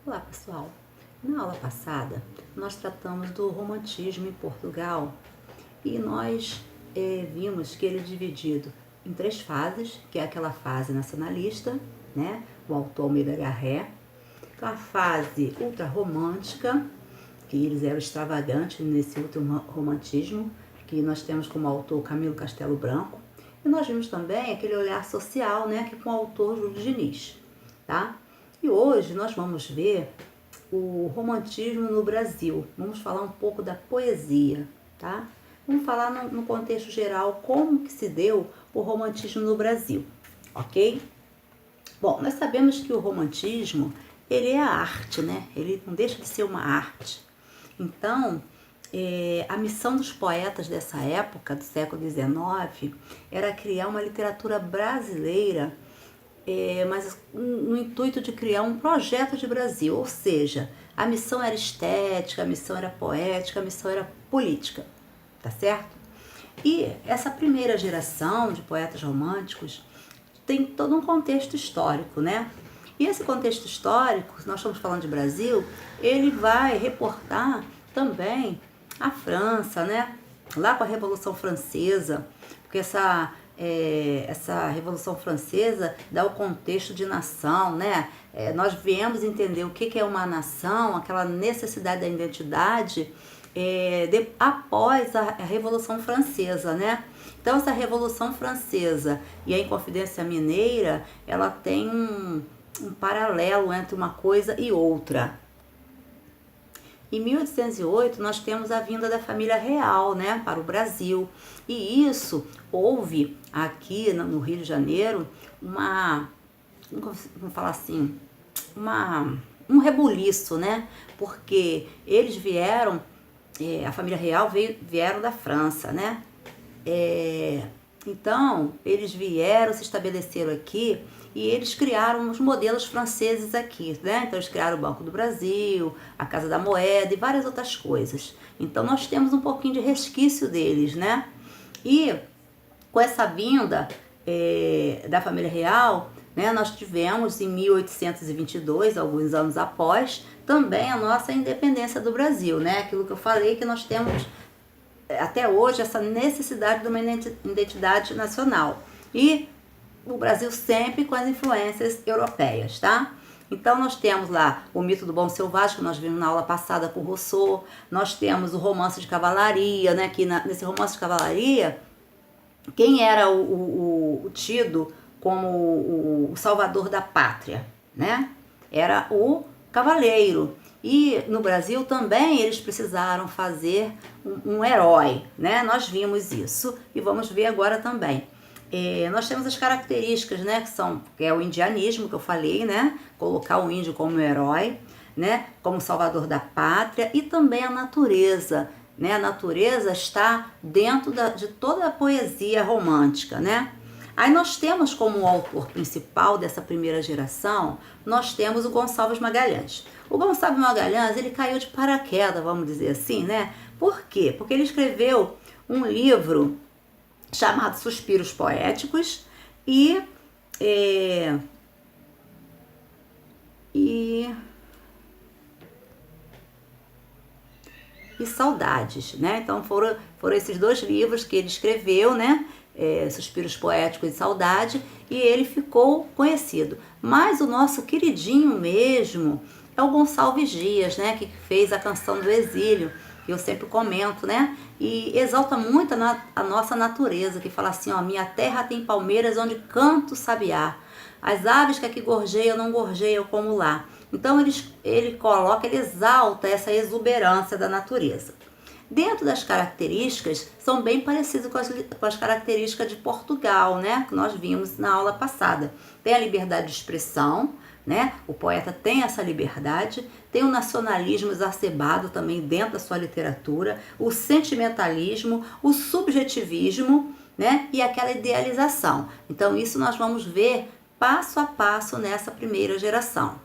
Olá pessoal, na aula passada nós tratamos do romantismo em Portugal e nós vimos que ele é dividido em três fases, que é aquela fase nacionalista, né, o autor Almeida Garré, a fase ultrarromântica, que eles eram extravagantes nesse ultrarromantismo, que nós temos como autor Camilo Castelo Branco, e nós vimos também aquele olhar social, né, que com o autor Júlio Diniz, tá? E hoje nós vamos ver o romantismo no Brasil. Vamos falar um pouco da poesia, tá? Vamos falar no contexto geral como que se deu o romantismo no Brasil, ok? Bom, nós sabemos que o romantismo, ele é a arte, né? Ele não deixa de ser uma arte. Então, a missão dos poetas dessa época, do século XIX, era criar uma literatura brasileira, mas no intuito de criar um projeto de Brasil, ou seja, a missão era estética, a missão era poética, a missão era política, tá certo? E essa primeira geração de poetas românticos tem todo um contexto histórico, né? E esse contexto histórico, nós estamos falando de Brasil, ele vai reportar também a França, né? Lá com a Revolução Francesa, porque essa Revolução Francesa dá o contexto de nação, né? Nós viemos entender o que é uma nação, aquela necessidade da identidade após a Revolução Francesa, né? Então essa Revolução Francesa e a Inconfidência Mineira, ela tem um paralelo entre uma coisa e outra. Em 1808, nós temos a vinda da família real, né, para o Brasil. E isso houve aqui no Rio de Janeiro vamos falar assim, um rebuliço, né? Porque eles vieram, a família real vieram da França, né? Então, eles vieram, se estabeleceram aqui e eles criaram os modelos franceses aqui, né? Então, eles criaram o Banco do Brasil, a Casa da Moeda e várias outras coisas. Então, nós temos um pouquinho de resquício deles, né? E com essa vinda da família real, né, nós tivemos em 1822, alguns anos após, também a nossa independência do Brasil, né? Aquilo que eu falei, que nós temos até hoje essa necessidade de uma identidade nacional. E o Brasil sempre com as influências europeias, tá? Então nós temos lá o mito do bom selvagem, que nós vimos na aula passada com Rousseau. Nós temos o romance de cavalaria, né? Que nesse romance de cavalaria, quem era o tido como o salvador da pátria, né? Era o cavaleiro. E no Brasil também eles precisaram fazer um herói, né? Nós vimos isso e vamos ver agora também. Nós temos as características, né? Que é o indianismo, que eu falei, né? Colocar o índio como herói, né? Como salvador da pátria, e também a natureza, né? A natureza está dentro de toda a poesia romântica, né? Aí nós temos como autor principal dessa primeira geração, nós temos o Gonçalves Magalhães. O Gonçalves Magalhães, ele caiu de paraquedas, vamos dizer assim, né? Por quê? Porque ele escreveu um livro chamado Suspiros Poéticos e Saudades, né? Então foram esses dois livros que ele escreveu, né? Suspiros Poéticos e Saudade, e ele ficou conhecido. Mas o nosso queridinho mesmo é o Gonçalves Dias, né? Que fez a Canção do Exílio, que eu sempre comento, né? E exalta muito a nossa natureza, que fala assim, ó: minha terra tem palmeiras onde canta o sabiá, as aves que aqui gorjeiam não gorjeiam como lá. Então ele exalta essa exuberância da natureza. Dentro das características, são bem parecidas com as características de Portugal, né? Que nós vimos na aula passada. Tem a liberdade de expressão, né? O poeta tem essa liberdade, tem o nacionalismo exacerbado também dentro da sua literatura, o sentimentalismo, o subjetivismo, né? E aquela idealização. Então isso nós vamos ver passo a passo nessa primeira geração.